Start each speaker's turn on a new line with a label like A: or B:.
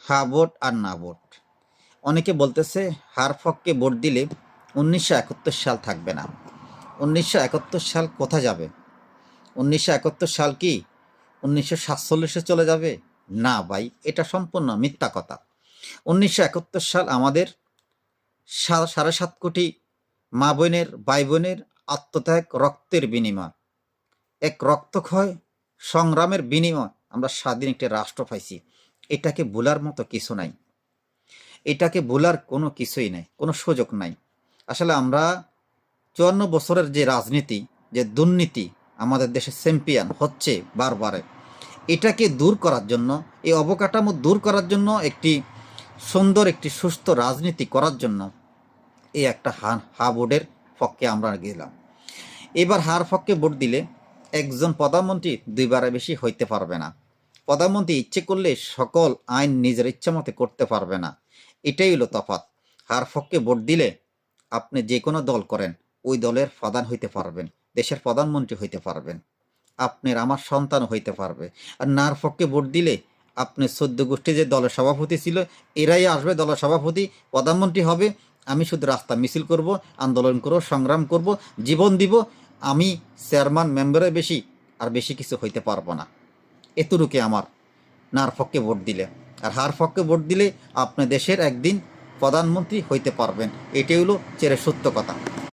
A: হা vote আর না vote. অনেকে বলতেছে হার পক্ষে ভোট দিলে 1971 সাল থাকবে না। 1971 সাল কোথা যাবে? 1971 সাল কি 1947-এ চলে যাবে? না ভাই, এটা সম্পূর্ণ মিথ্যা কথা। 1971 সাল আমাদের 7.5 কোটি মা বোনের, ভাই বোনের আত্মত্যাগ, রক্তের বিনিময়, এক রক্তক্ষয় সংগ্রামের বিনিময় আমরা স্বাধীন একটি রাষ্ট্র পাইছি। এটাকে ভোলার মতো কিছু নাই, এটাকে ভোলার কোনো কিছুই নাই, কোনো সুযোগ নাই। আসলে আমরা 54 বছরের যে রাজনীতি, যে দুর্নীতি আমাদের দেশে চ্যাম্পিয়ন হচ্ছে বারবারে, এটাকে দূর করার জন্য, এই অবকাঠামো দূর করার জন্য, একটি সুন্দর একটি সুস্থ রাজনীতি করার জন্য এই একটা হা ভোটের পক্ষে আমরা গেলাম। এবার হার পক্ষে ভোট দিলে একজন প্রধানমন্ত্রী দুইবারে বেশি হইতে পারবে না। প্রধানমন্ত্রী ইচ্ছে করলে সকল আইন নিজের ইচ্ছা মতে করতে পারবে না। এটাই হলো তফাৎ। হার পক্ষে ভোট দিলে আপনি যে কোনো দল করেন, ওই দলের প্রধান হইতে পারবেন, দেশের প্রধানমন্ত্রী হইতে পারবেন, আপনার আমার সন্তান হইতে পারবে। আর নার পক্ষে ভোট দিলে আপনি 14 গোষ্ঠী যে দলের সভাপতি ছিল, এরাই আসবে দলের সভাপতি, প্রধানমন্ত্রী হবে। আমি শুধু রাস্তা মিছিল করব, আন্দোলন করব, সংগ্রাম করব, জীবন দিব। আমি চেয়ারম্যান মেম্বারের বেশি আর বেশি কিছু হইতে পারবো না। এতটুকু আমার নার পক্ষে ভোট দিলে। আর হার পক্ষে ভোট দিলে আপনি দেশের একদিন প্রধানমন্ত্রী হইতে পারবেন। এটাই হলো চির সত্য কথা।